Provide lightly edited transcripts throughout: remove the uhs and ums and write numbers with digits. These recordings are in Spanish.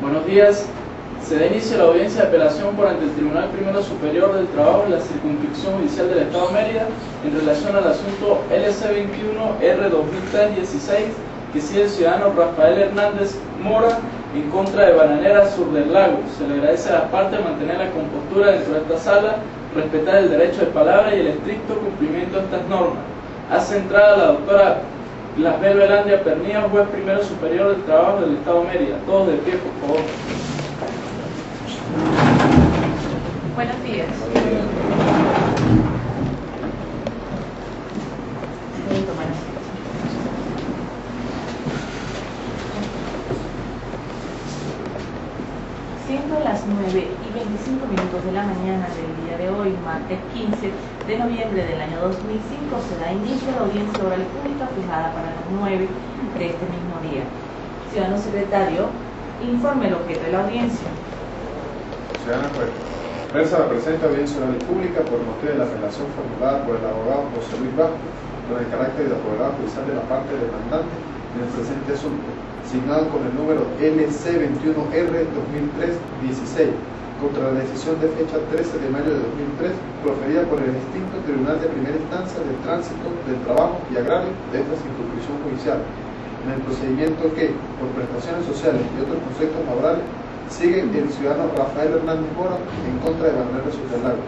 Buenos días. Se da inicio a la audiencia de apelación por ante el Tribunal Primero Superior del Trabajo en la Circunscripción Judicial del Estado de Mérida en relación al asunto LC21-R2003-16 que sigue el ciudadano Rafael Hernández Mora en contra de Bananera Sur del Lago. Se le agradece a las partes mantener la compostura dentro de esta sala, respetar el derecho de palabra y el estricto cumplimiento de estas normas. Hace entrada la doctora Lasbel Velandia Pernía, juez primero superior del trabajo del Estado de Mérida. Todos de pie, por favor. Buenos días. Siendo las 9:25 de la mañana del día de hoy, martes 15 de noviembre del año 2005, se da inicio a la audiencia oral pública fijada para las 9 de este mismo día. Ciudadano secretario, informe el objeto de la audiencia. Ciudadana juez, versa la presente audiencia oral pública por motivo de la apelación formulada por el abogado José Luis Vázquez con el carácter de abogado judicial de la parte demandante en el presente asunto, signado con el número LC21R2003-16, contra la decisión de fecha 13 de mayo de 2003, proferida por el extinto Tribunal de Primera Instancia del Tránsito, del Trabajo y Agrario de esta circunscripción judicial, en el procedimiento que, por prestaciones sociales y otros conceptos laborales, sigue el ciudadano Rafael Hernández Mora en contra de Bananera Sur del Lago.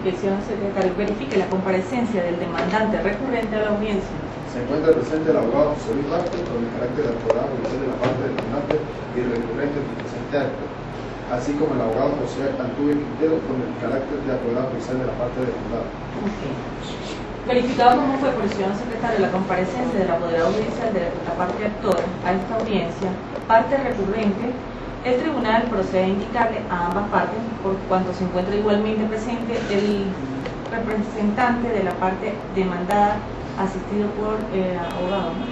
Señor secretario, verifique la comparecencia del demandante recurrente a la audiencia. Se encuentra presente el abogado José Luis Vázquez con el carácter de abogado judicial de la parte demandante y recurrente del presente acto, así como el abogado José Altuve Quintero con el carácter de abogado judicial de la parte demandada. Verificado cómo fue por el ciudadano secretario la comparecencia del apoderado judicial de la parte actora a esta audiencia, parte recurrente, el tribunal procede a indicarle a ambas partes, por cuanto se encuentra igualmente presente el representante de la parte demandada, asistido por el abogado, ¿no?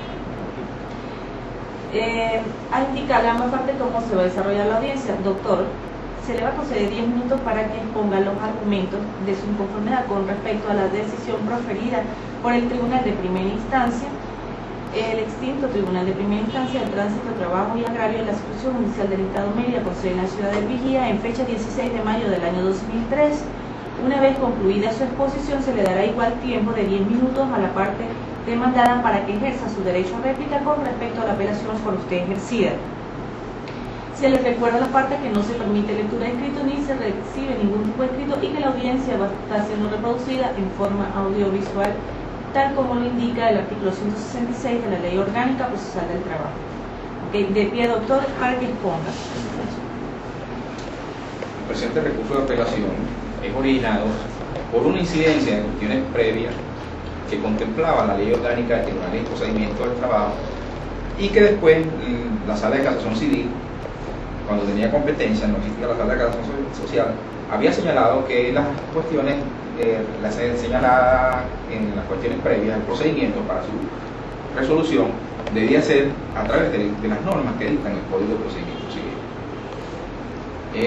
A indicarle a ambas partes cómo se va a desarrollar la audiencia. Doctor, se le va a conceder 10 minutos para que exponga los argumentos de su inconformidad con respecto a la decisión proferida por el Tribunal de Primera Instancia, el extinto Tribunal de Primera Instancia del Tránsito, Trabajo y Agrario de la Circunscripción Judicial del Estado de Mérida, con sede en la ciudad de Vigía, en fecha 16 de mayo del año 2003. Una vez concluida su exposición, se le dará igual tiempo de 10 minutos a la parte demandada para que ejerza su derecho a réplica con respecto a la apelación por usted ejercida. Se les recuerda a las partes que no se permite lectura de escrito ni se recibe ningún tipo de escrito y que la audiencia va a estar siendo reproducida en forma audiovisual, tal como lo indica el artículo 166 de la Ley Orgánica Procesal del Trabajo. Okay. De pie, doctor, para que exponga. El presente recurso de apelación es originado por una incidencia de cuestiones previas que contemplaba la Ley Orgánica de Tribunales y Procedimientos del Trabajo y que después la Sala de Casación Civil, cuando tenía competencia, no existía la Sala de Casación Social, había señalado que las cuestiones las señaladas en las cuestiones previas del procedimiento para su resolución debía ser a través de las normas que dictan el Código de Procedimiento Civil.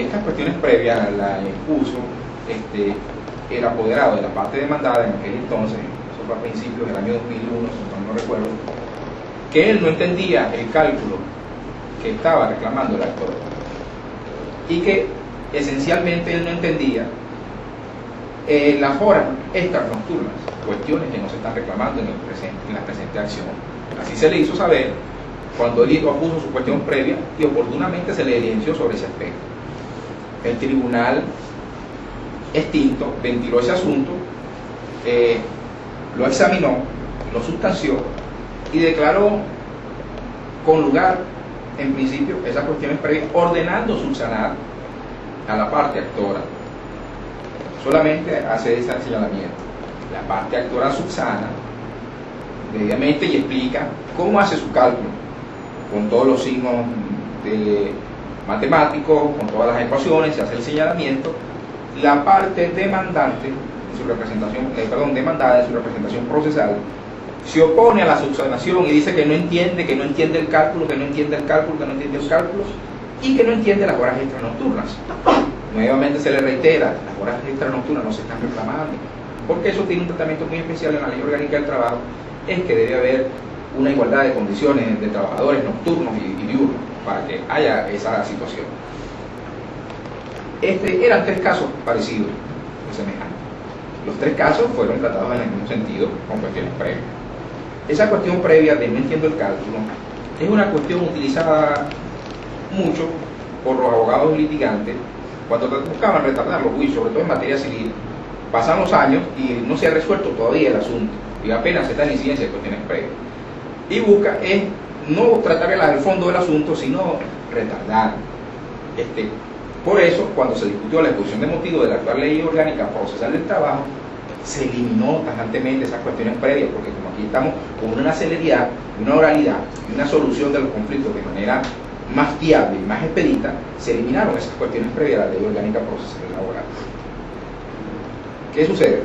Estas cuestiones previas las expuso el apoderado de la parte demandada en aquel entonces, eso fue a principios del año 2001, si no recuerdo, que él no entendía el cálculo que estaba reclamando el actor y que esencialmente él no entendía las horas extras nocturnas, cuestiones que no se están reclamando en la presente acción. Así se le hizo saber cuando él opuso su cuestión previa y oportunamente se le diligenció sobre ese aspecto. El tribunal extinto ventiló ese asunto, lo examinó, lo sustanció y declaró con lugar, en principio, esas cuestiones previas, ordenando subsanar a la parte actora. Solamente hace ese señalamiento. La parte actora subsana debidamente y explica cómo hace su cálculo, con todos los signos matemáticos, con todas las ecuaciones, se hace el señalamiento. La parte demandante, en su representación, demandada en su representación procesal, se opone a la subsanación y dice que no entiende el cálculo, y que no entiende las horas extras nocturnas. Nuevamente se le reitera, las horas extras nocturnas no se están reclamando, porque eso tiene un tratamiento muy especial en la Ley Orgánica del Trabajo, es que debe haber una igualdad de condiciones de trabajadores nocturnos y diurnos. para que haya esa situación. Eran 3 casos parecidos o semejantes. Los 3 casos fueron tratados en el mismo sentido, con cuestiones previas. Esa cuestión previa de no entiendo el cálculo es una cuestión utilizada mucho por los abogados litigantes cuando buscaban retardar los juicios, sobre todo en materia civil. Pasan los años y no se ha resuelto todavía el asunto, y apenas se está en incidencia de cuestiones previas. Y busca es no tratar el fondo del asunto, sino retardar. Por eso, cuando se discutió la exposición de motivos de la actual ley orgánica procesal del trabajo, se eliminó tajantemente esas cuestiones previas, porque como aquí estamos con una celeridad, una oralidad y una solución de los conflictos de manera más viable y más expedita, se eliminaron esas cuestiones previas a la ley orgánica procesal laboral. ¿Qué sucede?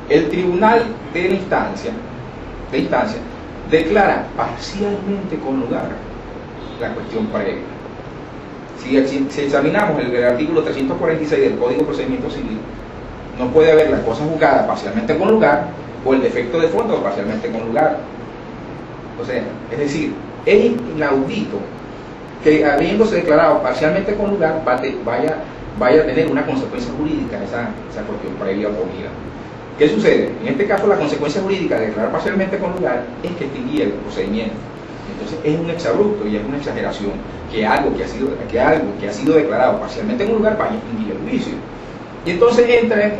El tribunal de instancia declara parcialmente con lugar la cuestión previa. Si examinamos el artículo 346 del Código de Procedimiento Civil, no puede haber la cosa juzgada parcialmente con lugar o el defecto de fondo parcialmente con lugar. O sea, es decir, es inaudito que habiéndose declarado parcialmente con lugar vaya a tener una consecuencia jurídica esa cuestión previa oponida. ¿Qué sucede? En este caso la consecuencia jurídica de declarar parcialmente con lugar es que extinguía el procedimiento. Entonces es un exabrupto y es una exageración que algo que ha sido declarado parcialmente con lugar vaya a extinguir el juicio. Y entonces entra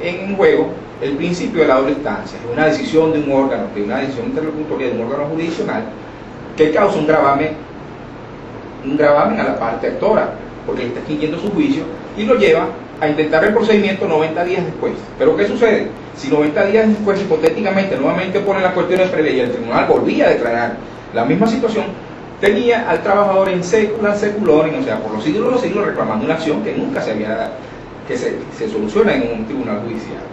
en juego el principio de la doble instancia. Es una decisión de un órgano, una decisión interlocutoria de un órgano jurisdiccional que causa un gravamen a la parte actora, porque le está extinguiendo su juicio y lo lleva a intentar el procedimiento 90 días después. Pero ¿qué sucede? Si 90 días después, hipotéticamente, nuevamente ponen las cuestiones previas y el tribunal volvía a declarar la misma situación, tenía al trabajador en secula seculorum, o sea, por los siglos de los siglos, reclamando una acción que nunca se soluciona en un tribunal judicial,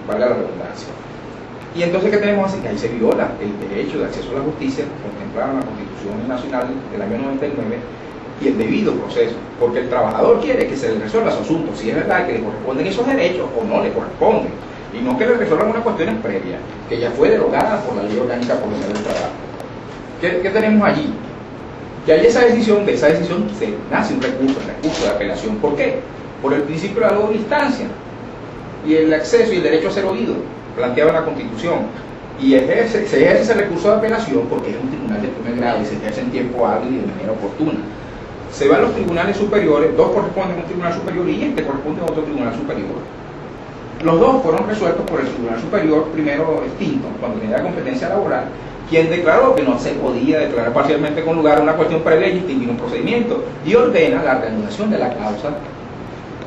valga la redundancia. Y entonces, ¿qué tenemos así? Que ahí se viola el derecho de acceso a la justicia contemplado en la Constitución Nacional del año 99 y el debido proceso, porque el trabajador quiere que se le resuelva su asunto, si es verdad que le corresponden esos derechos o no le corresponden, y no que le resuelvan unas cuestiones previas, que ya fue derogada por la ley orgánica procesal del trabajo. ¿Qué tenemos allí? Que hay esa decisión, de esa decisión se nace un recurso de apelación. ¿Por qué? Por el principio de la doble instancia y el acceso y el derecho a ser oído planteado en la Constitución, y se ejerce ese recurso de apelación porque es un tribunal de primer grado y se ejerce en tiempo hábil y de manera oportuna. Se van los tribunales superiores, 2 corresponden a un tribunal superior y este corresponde a otro tribunal superior. Los 2 fueron resueltos por el tribunal superior primero extinto, cuando tenía la competencia laboral, quien declaró que no se podía declarar parcialmente con lugar una cuestión previa y extinguir un procedimiento, y ordena la reanudación de la causa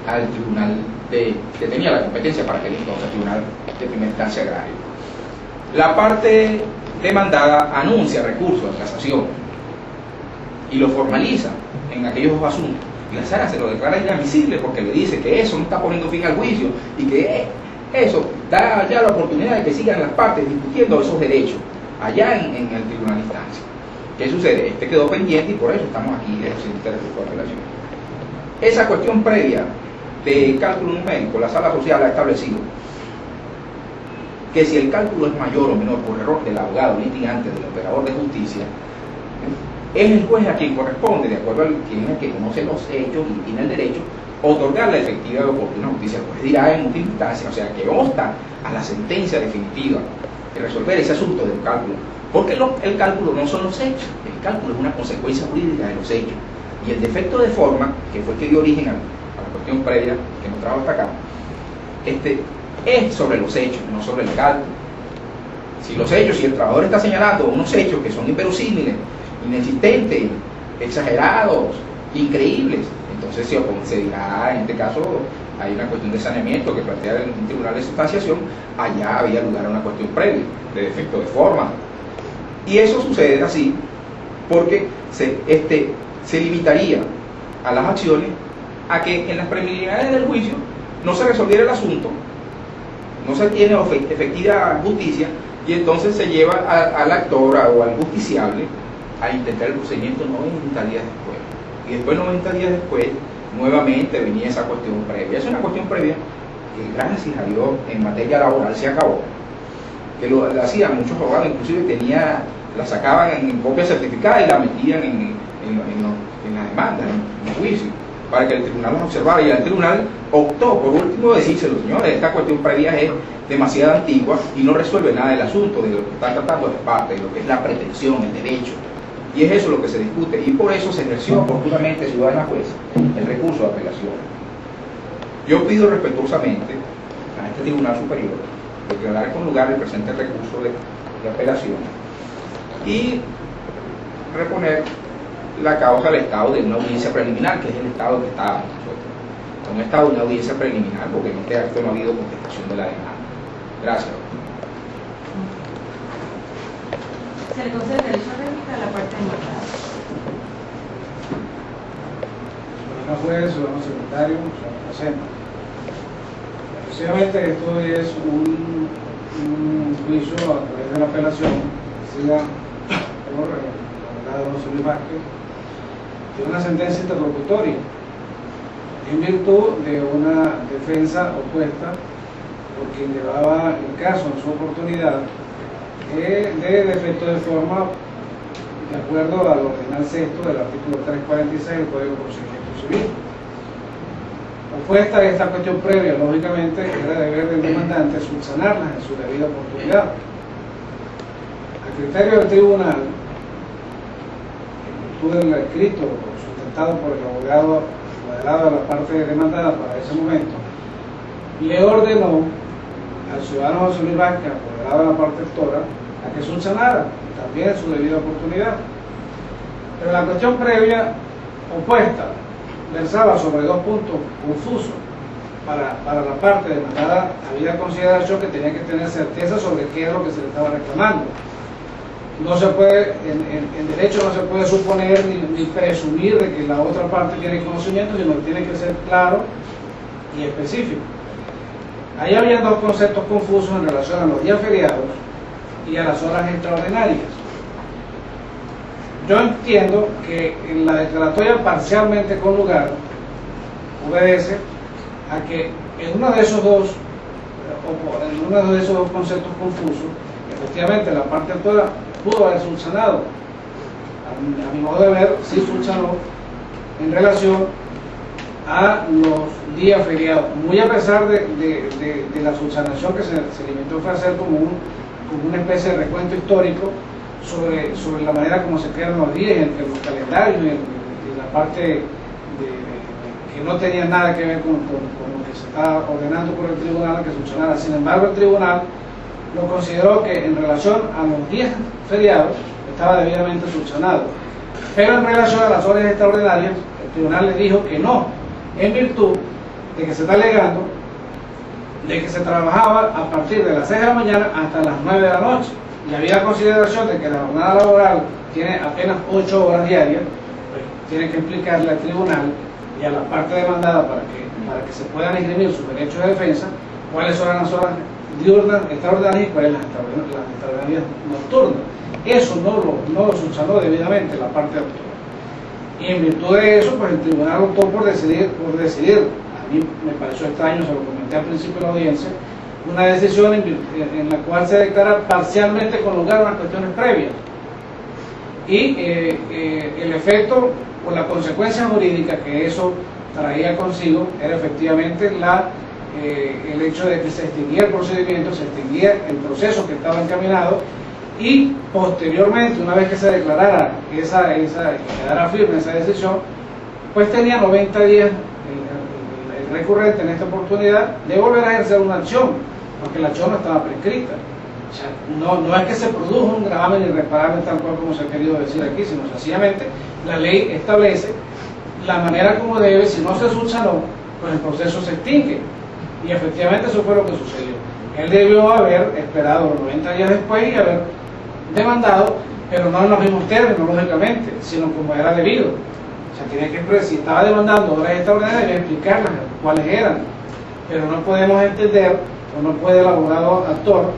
al tribunal que tenía la competencia para aquel entonces, tribunal de primera instancia agrario. La parte demandada anuncia recurso de casación y lo formaliza en aquellos 2 asuntos, y la sala se lo declara inadmisible porque le dice que eso no está poniendo fin al juicio y que eso da ya la oportunidad de que sigan las partes discutiendo esos derechos allá en el tribunal de instancia. ¿Qué sucede? Quedó pendiente y por eso estamos aquí ejerciendo este recurso de apelación. Esa cuestión previa de cálculo numérico, la sala social ha establecido que si el cálculo es mayor o menor por error del abogado litigante, del operador de justicia, es el juez a quien corresponde, de acuerdo al quien es el que conoce los hechos y tiene el derecho, otorgar la efectiva y oportuna justicia. El juez dirá en última instancia, o sea, que obsta a la sentencia definitiva de resolver ese asunto del cálculo, porque el cálculo no son los hechos, el cálculo es una consecuencia jurídica de los hechos, y el defecto de forma, que fue el que dio origen a la cuestión previa que nos trajo hasta acá, es sobre los hechos, no sobre el cálculo. Si los hechos, si el trabajador está señalando unos hechos que son inverosímiles, inexistentes, exagerados, increíbles, entonces se dirá, en este caso hay una cuestión de saneamiento que plantea el tribunal de sustanciación, allá había lugar a una cuestión previa de defecto de forma, y eso sucede así porque se limitaría a las acciones a que en las preliminares del juicio no se resolviera el asunto, no se tiene efectiva justicia, y entonces se lleva al actor o al justiciable a intentar el procedimiento 90 días después, y después 90 días después nuevamente venía esa cuestión previa. Es una cuestión previa que gracias a Dios en materia laboral se acabó, que lo hacían muchos abogados, inclusive tenía la sacaban en copia certificada y la metían en las demandas, en el juicio, para que el tribunal los observara, y el tribunal optó por último decírselo: señores, esta cuestión previa es demasiado antigua y no resuelve nada del asunto, de lo que están tratando de parte, de lo que es la pretensión, el derecho. Y es eso lo que se discute, y por eso se ejerció oportunamente, ciudadana juez, el recurso de apelación. Yo pido respetuosamente a este Tribunal Superior declarar con lugar el presente recurso de apelación y reponer la causa al estado de una audiencia preliminar, que es el estado que estábamos nosotros. Un estado de una audiencia preliminar, porque en este acto no ha habido contestación de la demanda. Gracias. Se le concede derecho a réplica a la parte demandada. Señor juez, señor secretario, señor presidente. Efectivamente, esto es un juicio a través de la apelación siga por el abogado José Luis Vázquez de una sentencia interlocutoria en virtud de una defensa opuesta por quien llevaba el caso en su oportunidad de defecto de forma de acuerdo al ordenal sexto del artículo 346 del Código de Procedimiento Civil. Opuesta a esta cuestión previa, lógicamente, era deber del demandante subsanarlas en su debida oportunidad. A criterio del tribunal, en virtud del escrito sustentado por el abogado moderado a la parte demandada para ese momento, le ordenó al ciudadano José Luis Vázquez, apoderado de la parte actora, a que subsanara también en su debida oportunidad. Pero la cuestión previa opuesta versaba sobre dos puntos confusos. Para la parte demandada había consideración que tenía que tener certeza sobre qué es lo que se le estaba reclamando. No se puede, en derecho no se puede suponer ni presumir de que la otra parte tiene conocimiento, sino que tiene que ser claro y específico. Ahí había dos conceptos confusos en relación a los días feriados y a las horas extraordinarias. Yo entiendo que en la declaratoria parcialmente con lugar obedece a que en uno de esos dos conceptos confusos, efectivamente la parte autora pudo haber subsanado. A mi modo de ver, sí subsanó en relación a los días feriados, muy a pesar de la subsanación que se limitó fue a hacer como una especie de recuento histórico sobre la manera como se crearon los días, en los calendarios y la parte que no tenía nada que ver con lo que se estaba ordenando por el tribunal que subsanara. Sin embargo, el tribunal lo consideró que en relación a los días feriados estaba debidamente subsanado, pero en relación a las horas extraordinarias el tribunal le dijo que no, en virtud de que se está alegando de que se trabajaba a partir de las 6 de la mañana hasta las 9 de la noche, y había consideración de que la jornada laboral tiene apenas 8 horas diarias. Pues tiene que explicarle al tribunal y a la parte demandada para que se puedan esgrimir sus derechos de defensa cuáles son las horas diurnas, extraordinarias y cuáles las extraordinarias nocturnas. Eso no lo subsanó debidamente la parte autora. Y en virtud de eso, pues el tribunal optó por decidir, a mí me pareció extraño, se lo comenté al principio de la audiencia, una decisión en la cual se declara parcialmente con lugar a las cuestiones previas. Y el efecto o la consecuencia jurídica que eso traía consigo era efectivamente el hecho de que se extinguía el procedimiento, se extinguía el proceso que estaba encaminado, y posteriormente, una vez que se declarara que quedara firme esa decisión, pues tenía 90 días el recurrente en esta oportunidad de volver a ejercer una acción, porque la acción no estaba prescrita. O sea, no es que se produjo un gravamen irreparable tal cual como se ha querido decir aquí, sino sencillamente la ley establece la manera como debe. Si no se subsanó, pues el proceso se extingue, y efectivamente eso fue lo que sucedió. Él debió haber esperado los 90 días después y haber demandado, pero no en los mismos términos, lógicamente, sino como era debido. O sea, tenía que, si estaba demandando horas extraordinarias, debía explicarlas cuáles eran. Pero no podemos entender, o no puede el abogado actor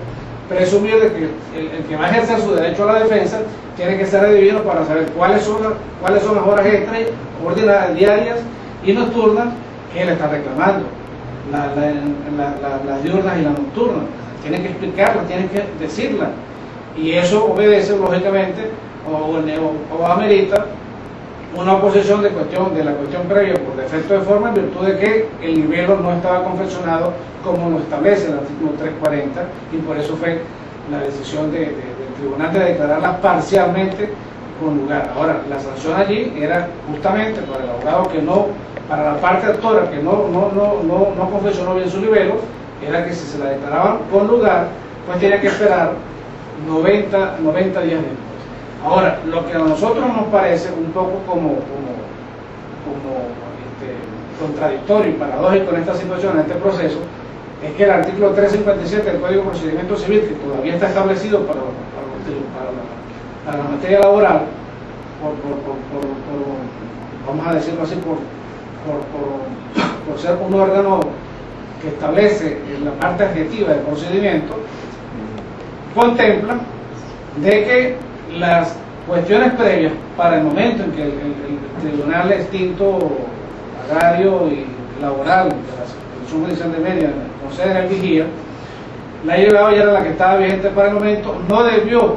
presumir de que el que va a ejercer su derecho a la defensa tiene que ser adivino para saber cuáles son las horas extras, ordinarias, diarias y nocturnas que él está reclamando, las diurnas y las nocturnas. Tiene que explicarlas, tiene que decirlas. Y eso obedece, lógicamente, o amerita una oposición de la cuestión previa por defecto de forma, en virtud de que el nivel no estaba confeccionado como lo establece el artículo 340, y por eso fue la decisión del tribunal de declararlas parcialmente con lugar. Ahora, la sanción allí era justamente para el abogado que no, para la parte actora que no confeccionó bien su nivel, era que si se la declaraban con lugar, pues tenía que esperar 90 días después. Ahora, lo que a nosotros nos parece un poco como contradictorio y paradójico en esta situación, en este proceso, es que el artículo 357 del Código de Procedimiento Civil, que todavía está establecido para la materia laboral, vamos a decirlo así, por ser un órgano que establece la parte adjetiva del procedimiento, contempla de que las cuestiones previas para el momento en que el tribunal extinto agrario y laboral de la Sección Judicial de Mérida concede el vigía, la ley ya era la que estaba vigente para el momento, no debió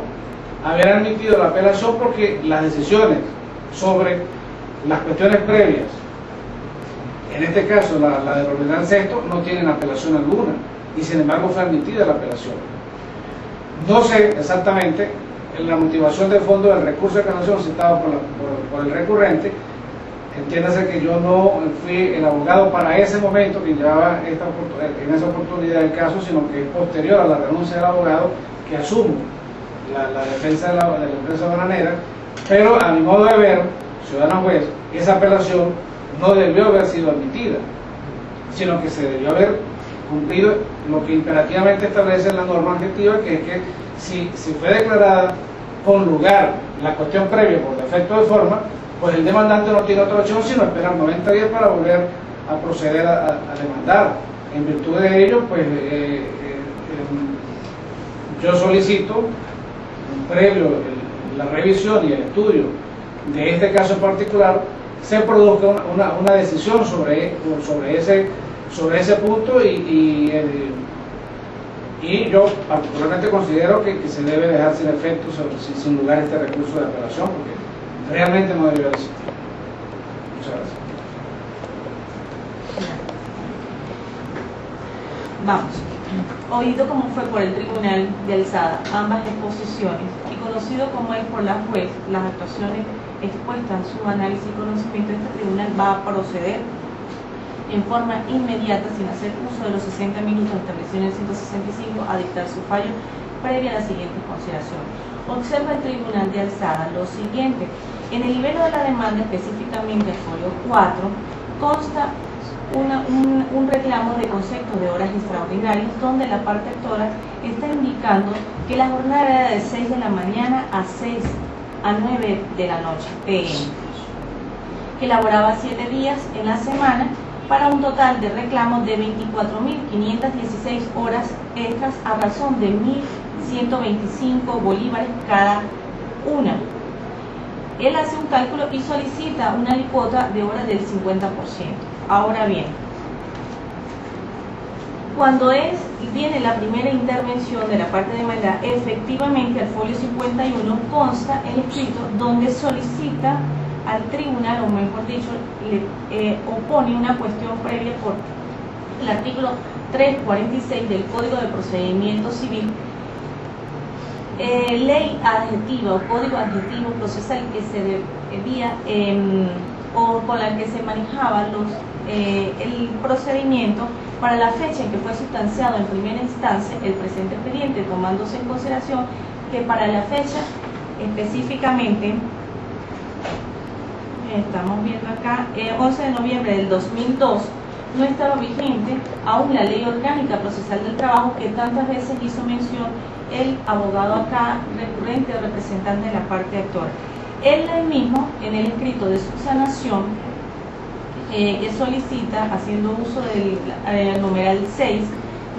haber admitido la apelación porque las decisiones sobre las cuestiones previas, en este caso la del Ordenal Sexto, no tienen apelación alguna, y sin embargo fue admitida la apelación. No sé exactamente la motivación de fondo del recurso de casación citado por el recurrente. Entiéndase que yo no fui el abogado para ese momento que llevaba en esa oportunidad el caso, sino que es posterior a la renuncia del abogado que asumo la defensa de la empresa bananera, pero a mi modo de ver, ciudadano juez, esa apelación no debió haber sido admitida, sino que se debió haber cumplido lo que imperativamente establece la norma adjetiva, que es que si fue declarada con lugar la cuestión previa por defecto de forma, pues el demandante no tiene otra opción sino esperar 90 días para volver a proceder a demandar. En virtud de ello, pues yo solicito, previo la revisión y el estudio de este caso en particular, se produzca una decisión sobre ese punto, y yo particularmente considero que se debe dejar sin efecto, sin lugar este recurso de apelación, porque realmente no debió existir. Muchas gracias. Vamos. Oído como fue por el Tribunal de Alzada ambas exposiciones y conocido como es por la juez las actuaciones expuestas, su análisis y conocimiento, este tribunal va a proceder en forma inmediata, sin hacer uso de los 60 minutos establecidos en el 165, a dictar su fallo previa a las siguientes consideraciones. Observa el Tribunal de Alzada lo siguiente: en el libelo de la demanda, específicamente el folio 4, consta un reclamo de concepto de horas extraordinarias, donde la parte actora está indicando que la jornada era de 6 de la mañana a 9 de la noche, PM, que laboraba 7 días en la semana, para un total de reclamos de 24.516 horas extras a razón de 1.125 bolívares cada una. Él hace un cálculo y solicita una alícuota de horas del 50%. Ahora bien, cuando viene la primera intervención de la parte de maldad, efectivamente al folio 51 consta el escrito donde solicita al tribunal, o mejor dicho, le opone una cuestión previa por el artículo 346 del Código de Procedimiento Civil, ley adjetiva o código adjetivo procesal que se debía o con la que se manejaba el procedimiento para la fecha en que fue sustanciado en primera instancia el presente expediente, tomándose en consideración que para la fecha específicamente, estamos viendo acá, 11 de noviembre del 2002, no estaba vigente aún la Ley Orgánica Procesal del Trabajo, que tantas veces hizo mención el abogado acá recurrente o representante de la parte actora. Él mismo, en el escrito de subsanación, que solicita, haciendo uso del numeral 6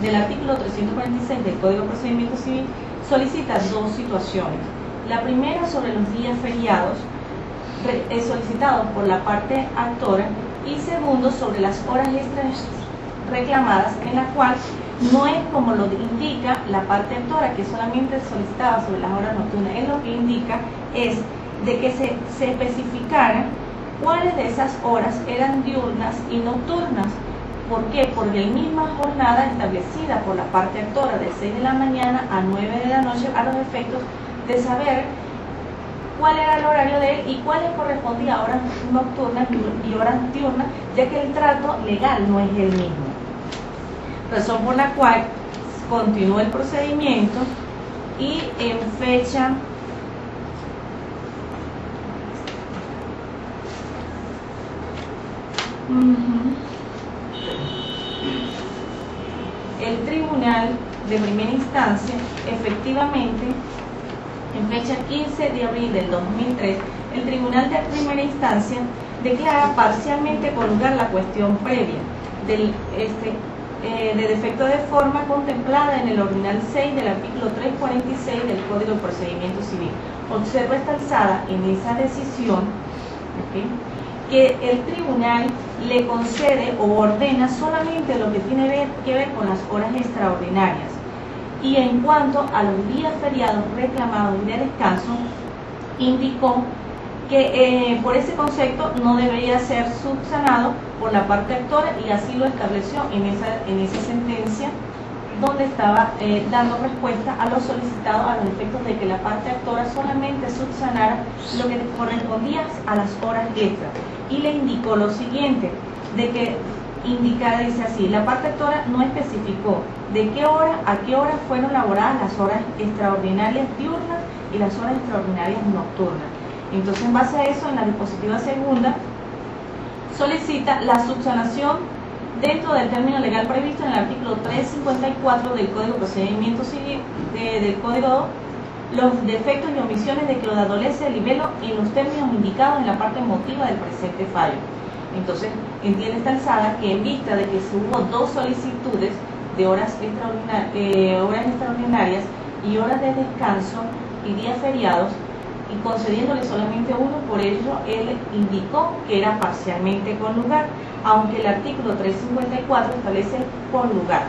del artículo 346 del Código de Procedimiento Civil, solicita dos situaciones. La primera sobre los días feriados, solicitados por la parte actora, y segundo sobre las horas extras reclamadas, en la cual no es como lo indica la parte actora, que solamente solicitaba sobre las horas nocturnas. Él lo que indica es de que se especificara cuáles de esas horas eran diurnas y nocturnas. ¿Por qué? Porque la misma jornada establecida por la parte actora de 6 de la mañana a 9 de la noche, a los efectos de saber cuál era el horario de él y cuál le correspondía a horas nocturnas y horas diurnas, ya que el trato legal no es el mismo. Razón por la cual continúa el procedimiento y en fecha el tribunal de primera instancia, efectivamente, en fecha 15 de abril del 2003, el tribunal de primera instancia declara parcialmente con lugar la cuestión previa de defecto de forma contemplada en el ordinal 6 del artículo 346 del Código de Procedimiento Civil. Observa esta alzada en esa decisión, ¿okay?, que el tribunal le concede o ordena solamente lo que tiene que ver con las horas extraordinarias, y en cuanto a los días feriados reclamados y de descanso, indicó que por ese concepto no debería ser subsanado por la parte actora, y así lo estableció en esa sentencia, donde estaba dando respuesta a lo solicitado a los efectos de que la parte actora solamente subsanara lo que correspondía a las horas extras. Y le indicó lo siguiente, de que dice así: la parte actora no especificó de qué hora a qué hora fueron laboradas las horas extraordinarias diurnas y las horas extraordinarias nocturnas. Entonces, en base a eso, en la dispositiva segunda solicita la subsanación dentro del término legal previsto en el artículo 354 del Código de Procedimiento Civil, del Código, los defectos y omisiones de que lo adolece el libelo en los términos indicados en la parte emotiva del presente fallo. Entonces, entiende esta alzada que, en vista de que se hubo dos solicitudes de horas extraordinarias y horas de descanso y días feriados, y concediéndole solamente uno, por ello él indicó que era parcialmente con lugar, aunque el artículo 354 establece con lugar.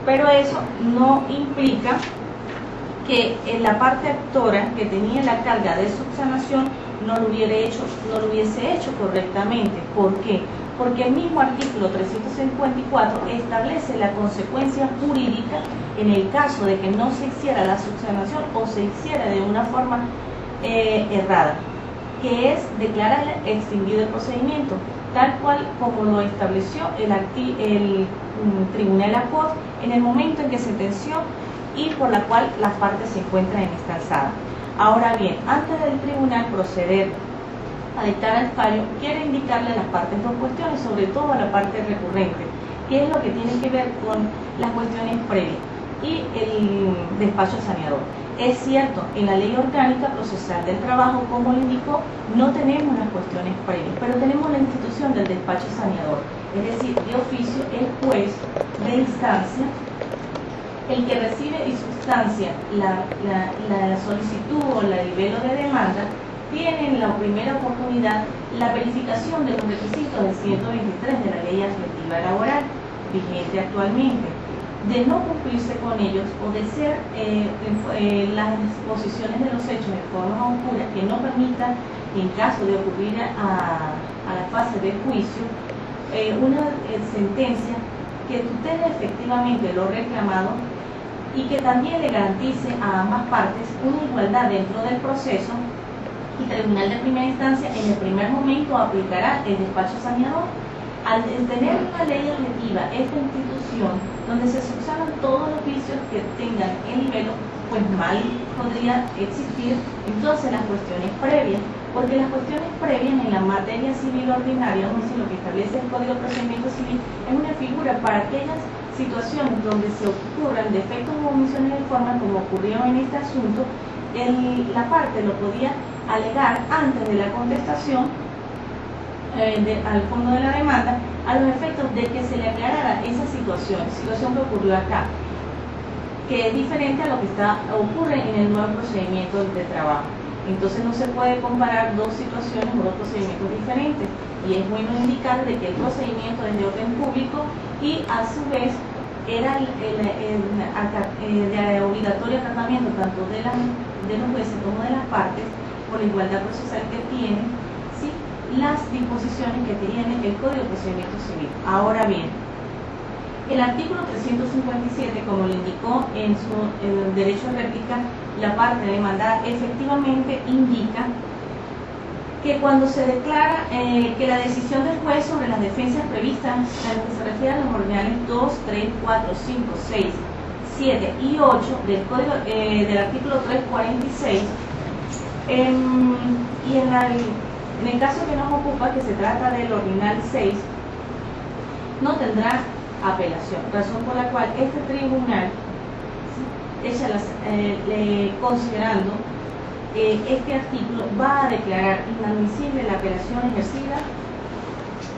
Pero eso no implica que en la parte actora que tenía la carga de subsanación no lo hubiese hecho correctamente. ¿Por qué? Porque el mismo artículo 354 establece la consecuencia jurídica en el caso de que no se hiciera la subsanación o se hiciera de una forma errada, que es declarar extinguido el procedimiento, tal cual como lo estableció el Tribunal Accord en el momento en que sentenció, y por la cual las partes se encuentran en esta alzada. Ahora bien, antes del tribunal proceder a dictar el fallo, quiero indicarle a las partes dos cuestiones, sobre todo a la parte recurrente, que es lo que tiene que ver con las cuestiones previas y el despacho saneador. Es cierto, en la Ley Orgánica Procesal del Trabajo, como lo indicó, no tenemos las cuestiones previas, pero tenemos la institución del despacho saneador, es decir, de oficio el juez de instancia, el que recibe y sustancia la solicitud o la libelo de demanda, tiene en la primera oportunidad la verificación de los requisitos del 123 de la Ley Adjetiva Laboral vigente actualmente. De no cumplirse con ellos o de ser las exposiciones de los hechos en forma oscura que no permitan, en caso de ocurrir a la fase de juicio, una sentencia que tutele efectivamente lo reclamado y que también le garantice a ambas partes una igualdad dentro del proceso, y el Tribunal de Primera Instancia en el primer momento aplicará el despacho saneador. Al tener una ley objetiva, esta institución, donde se subsanan todos los vicios que tengan el libelo, pues mal podría existir entonces las cuestiones previas, porque las cuestiones previas en la materia civil ordinaria, es decir, lo que establece el Código de Procedimiento Civil, es una figura para aquellas situaciones donde se ocurran defectos o omisiones de forma, como ocurrió en este asunto. La parte lo podía alegar antes de la contestación al fondo de la demanda, a los efectos de que se le aclarara esa situación que ocurrió acá, que es diferente a lo que ocurre en el nuevo procedimiento de trabajo. Entonces no se puede comparar dos situaciones o dos procedimientos diferentes, y es bueno indicar de que el procedimiento es de orden público y a su vez era de obligatorio tratamiento tanto de los jueces como de las partes, por la igualdad procesal que tienen, ¿sí?, las disposiciones que tiene el Código de Procedimiento Civil. Ahora bien, el artículo 357, como lo indicó en su derecho de réplica la parte demandada, efectivamente indica que cuando se declara que la decisión del juez sobre las defensas previstas, a lo que se refiere a los ordenales 2, 3, 4, 5, 6, 7 y 8 del Código del artículo 346, y en el caso que nos ocupa, que se trata del ordinal 6, no tendrá apelación, razón por la cual este tribunal, considerando este artículo, va a declarar inadmisible la apelación ejercida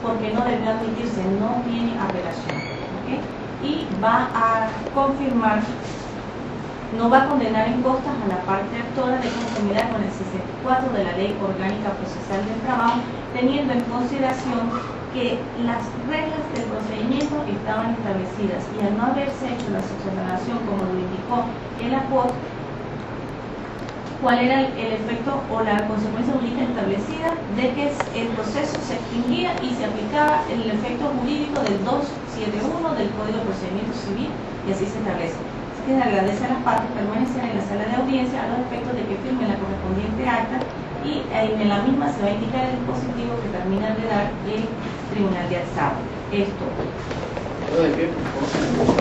porque no debió admitirse, no tiene apelación, ¿okay? Y va a confirmar, no va a condenar en costas a la parte actora de conformidad con el 64 de la Ley Orgánica Procesal del Trabajo, teniendo en consideración que las reglas del procedimiento estaban establecidas y al no haberse hecho la subsanación como lo indicó el APOT, cuál era el efecto o la consecuencia jurídica establecida de que el proceso se extinguía y se aplicaba el efecto jurídico del 271 del Código de Procedimiento Civil, y así se establece. Así que se agradece a las partes permanecer en la sala de audiencia a los efectos de que firmen la correspondiente acta, y en la misma se va a indicar el dispositivo que termina de dar el Tribunal de Alzado. Esto. De pie, por favor.